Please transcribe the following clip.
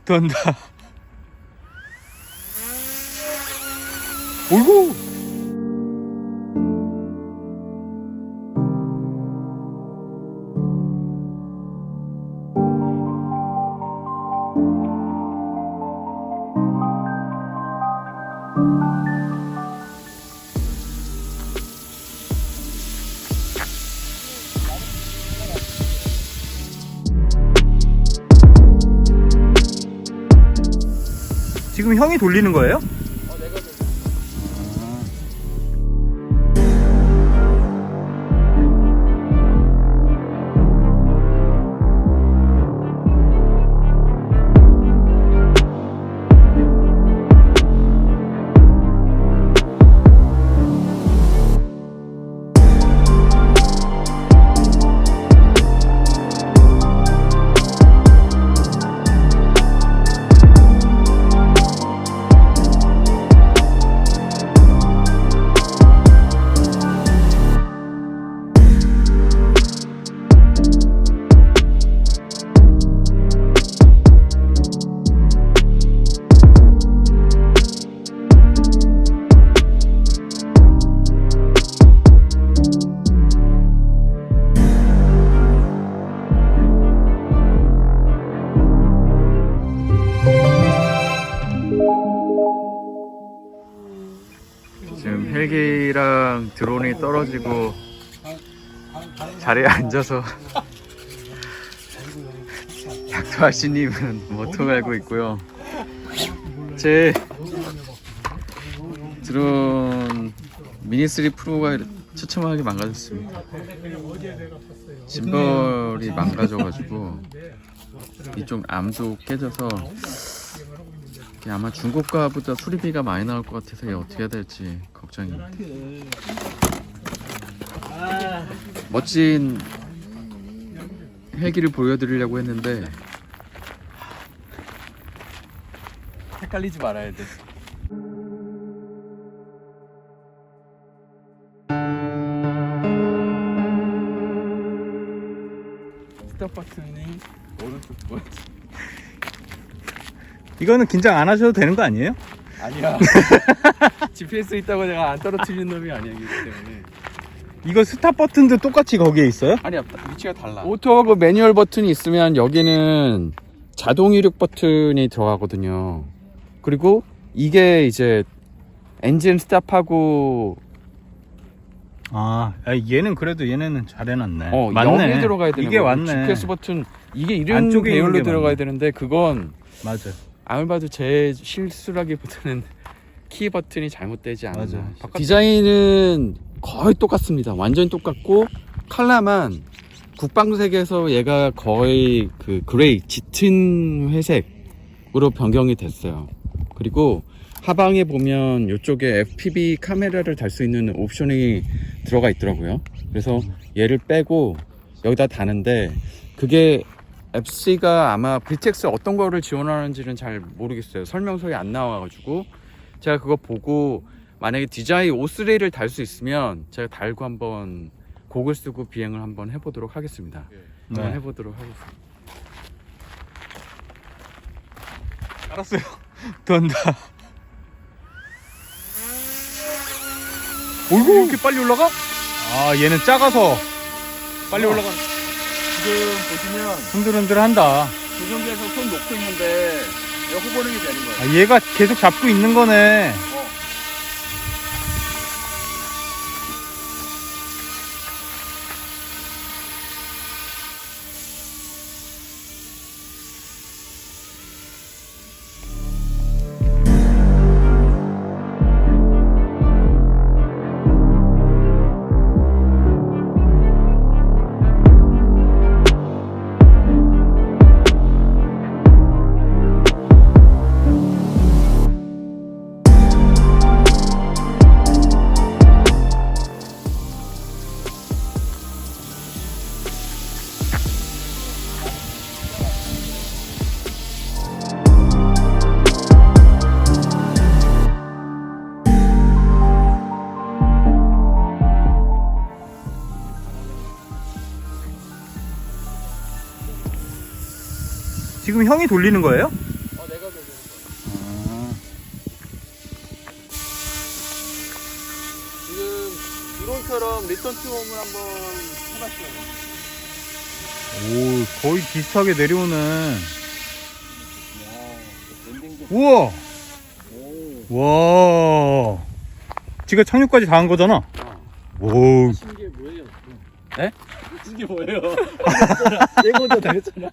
돈다. 어이구. 지금 형이 돌리는 거예요? 내가 지금 헬기랑 드론이 떨어지고 자리에 앉아서 닥터 아씨님은 모통 알고 있고요. 제 드론 미니3 프로가 처참하게 망가졌습니다. 짐벌이 망가져가지고 이쪽 암도 깨져서 아마 중고가보다 수리비가 많이 나올 것 같아서 이게 어떻게 해야 될지 걱정입니다. 멋진 헬기를 보여드리려고 했는데 헷갈리지 말아야 돼. 스탑 버튼이 오른쪽 버튼. 이거는 긴장 안 하셔도 되는 거 아니에요? 아니야. GPS 있다고 내가 안 떨어뜨리는 놈이 아니기 때문에. 이거 스탑 버튼도 똑같이 거기에 있어요? 아니야, 위치가 달라. 오토하고 매뉴얼 버튼이 있으면 여기는 자동 이륙 버튼이 들어가거든요. 그리고 이게 이제 엔진 스탑하고 얘는 그래도 얘네는 잘 해놨네. 맞네. 0이 들어가야 되는 이게 거고, 맞네. GPS 버튼 이게 이런 안쪽에 있는 배열로 게 들어가야 맞네. 되는데 그건 맞아. 아무리 봐도 제 실수라기보다는 키 버튼이 잘못되지 않았나. 맞아. 디자인은 거의 똑같습니다. 완전히 똑같고 컬러만 국방색에서 얘가 거의 그 그레이 짙은 회색으로 변경이 됐어요. 그리고 하방에 보면 이쪽에 FPV 카메라를 달 수 있는 옵션이 들어가 있더라고요. 그래서 얘를 빼고 여기다 다는데 그게 FC가 아마 VTX 어떤 거를 지원하는지는 잘 모르겠어요. 설명서에 안 나와가지고 제가 그거 보고 만약에 DJI O3를 달 수 있으면 제가 달고 한번 곡을 쓰고 비행을 한번 해보도록 하겠습니다. 한번 해보도록 하겠습니다. 알았어요. 돈다. 어이구, 이렇게 빨리 올라가? 얘는 작아서 빨리 올라가. 지금 보시면 흔들흔들한다. 조종기에서 손 놓고 있는데 호버링이 되는 거예요. 얘가 계속 잡고 있는 거네. 지금 형이 돌리는 거예요? 것처럼 리턴 투홈을 한번 해봤어요. 오, 거의 비슷하게 내려오네. 랜딩도. 우와! 오. 와. 지가 착륙까지 다 한 거잖아. 오. 하신 게 뭐예요? 네? 하신 게 뭐예요? 내 먼저 다 했잖아.